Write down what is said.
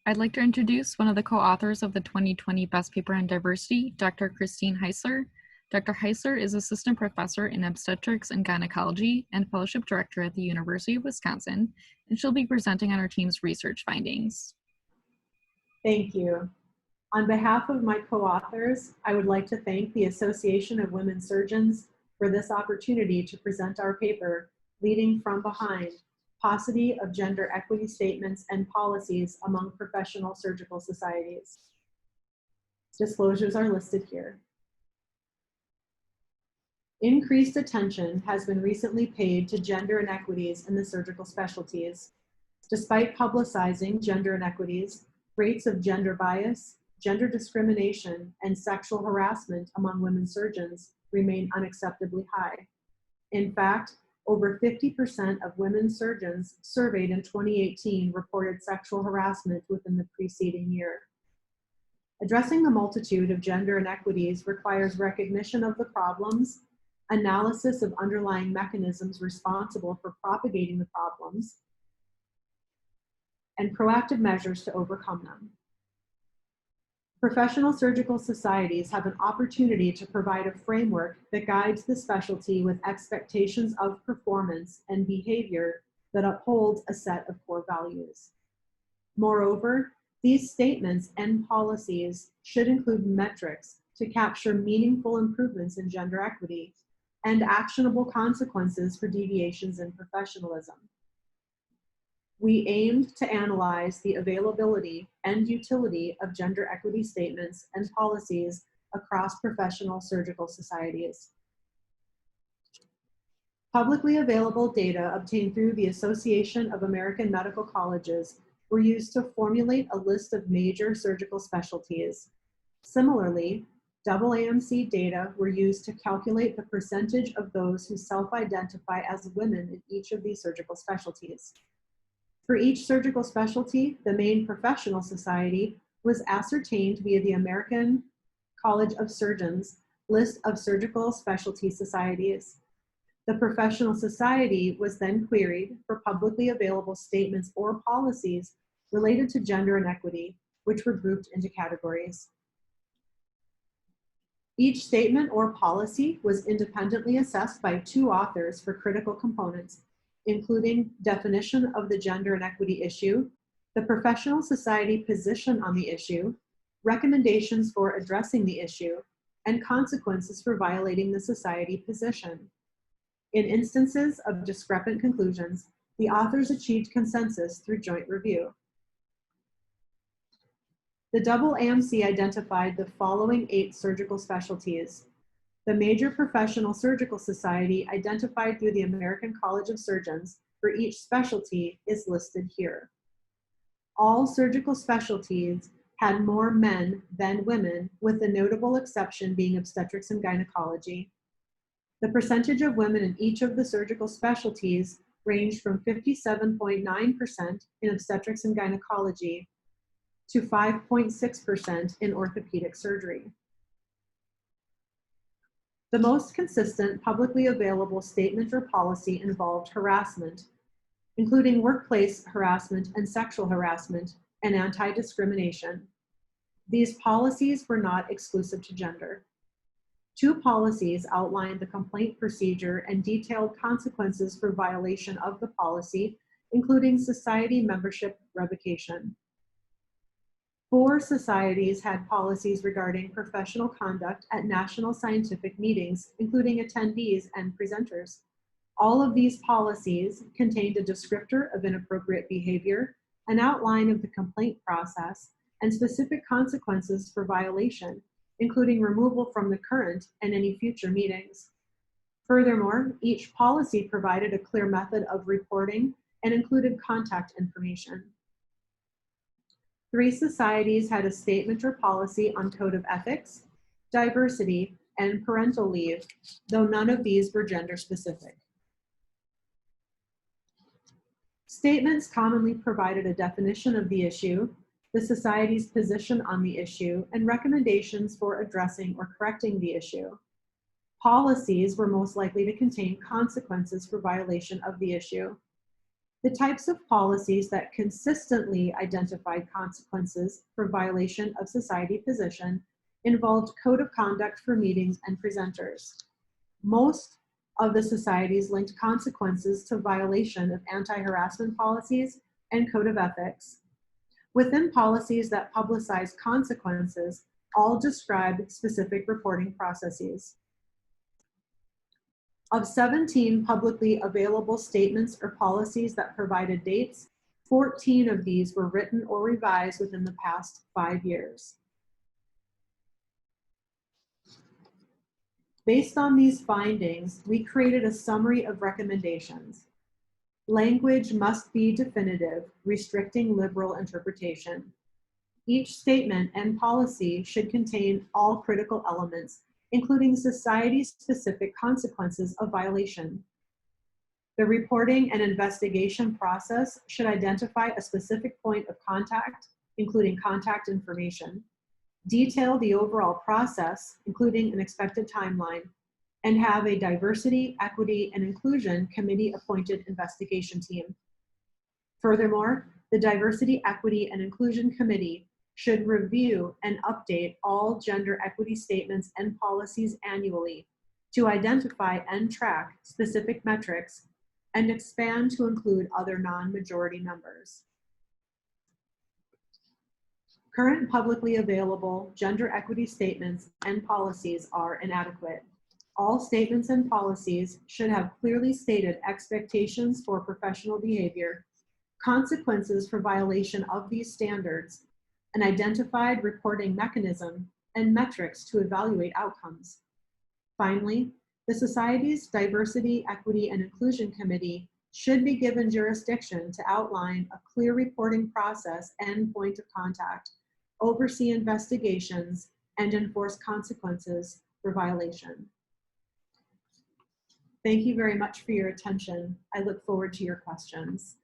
I'd like to introduce one of the co-authors of the 2020 Best Paper on Diversity, Dr. Christine Heisler. Dr. Heisler is Assistant Professor in Obstetrics and Gynecology and Fellowship Director at the University of Wisconsin, and she'll be presenting on our team's research findings. Thank you. On behalf of my co-authors, I would like to thank the Association of Women Surgeons for this opportunity to present our paper, Leading from Behind, Paucity of Gender Equity Statements and Policies Among Professional Surgical Societies. Disclosures are listed here. Increased attention has been recently paid to gender inequities in the surgical specialties. Despite publicizing gender inequities, rates of gender bias, gender discrimination, and sexual harassment among women surgeons remain unacceptably high. In fact, over 50% of women surgeons surveyed in 2018 reported sexual harassment within the preceding year. Addressing the multitude of gender inequities requires recognition of the problems, analysis of underlying mechanisms responsible for propagating the problems, and proactive measures to overcome them. Professional surgical societies have an opportunity to provide a framework that guides the specialty with expectations of performance and behavior that upholds a set of core values. Moreover, these statements and policies should include metrics to capture meaningful improvements in gender equity and actionable consequences for deviations in professionalism. We aimed to analyze the availability and utility of gender equity statements and policies across professional surgical societies. Publicly available data obtained through the Association of American Medical Colleges were used to formulate a list of major surgical specialties. Similarly, AAMC data were used to calculate the percentage of those who self-identify as women in each of these surgical specialties. For each surgical specialty, the main professional society was ascertained via the American College of Surgeons list of surgical specialty societies. The professional society was then queried for publicly available statements or policies related to gender inequity, which were grouped into categories. Each statement or policy was independently assessed by two authors for critical components, including definition of the gender inequity issue, the professional society position on the issue, recommendations for addressing the issue, and consequences for violating the society position. In instances of discrepant conclusions, the authors achieved consensus through joint review. The AAMC identified the following 8 surgical specialties. The major professional surgical society identified through the American College of Surgeons for each specialty is listed here. All surgical specialties had more men than women, with the notable exception being obstetrics and gynecology. The percentage of women in each of the surgical specialties ranged from 57.9% in obstetrics and gynecology to 5.6% in orthopedic surgery. The most consistent publicly available statement or policy involved harassment, including workplace harassment and sexual harassment and anti-discrimination. These policies were not exclusive to gender. 2 policies outlined the complaint procedure and detailed consequences for violation of the policy, including society membership revocation. 4 societies had policies regarding professional conduct at national scientific meetings, including attendees and presenters. All of these policies contained a descriptor of inappropriate behavior, an outline of the complaint process, and specific consequences for violation, including removal from the current and any future meetings. Furthermore, each policy provided a clear method of reporting and included contact information. 3 societies had a statement or policy on code of ethics, diversity, and parental leave, though none of these were gender specific. Statements commonly provided a definition of the issue, the society's position on the issue, and recommendations for addressing or correcting the issue. Policies were most likely to contain consequences for violation of the issue. The types of policies that consistently identified consequences for violation of society position involved code of conduct for meetings and presenters. Most of the societies linked consequences to violation of anti-harassment policies and code of ethics. Within policies that publicize consequences, all describe specific reporting processes. Of 17 publicly available statements or policies that provided dates, 14 of these were written or revised within the past 5 years. Based on these findings, we created a summary of recommendations. Language must be definitive, restricting liberal interpretation. Each statement and policy should contain all critical elements, including society-specific consequences of violation. The reporting and investigation process should identify a specific point of contact, including contact information, detail the overall process, including an expected timeline, and have a diversity, equity, and inclusion committee-appointed investigation team. Furthermore, the Diversity, Equity, and Inclusion Committee should review and update all gender equity statements and policies annually to identify and track specific metrics and expand to include other non-majority members. Current publicly available gender equity statements and policies are inadequate. All statements and policies should have clearly stated expectations for professional behavior, consequences for violation of these standards, an identified reporting mechanism, and metrics to evaluate outcomes. Finally, the Society's Diversity, Equity, and Inclusion Committee should be given jurisdiction to outline a clear reporting process and point of contact, oversee investigations, and enforce consequences for violation. Thank you very much for your attention. I look forward to your questions.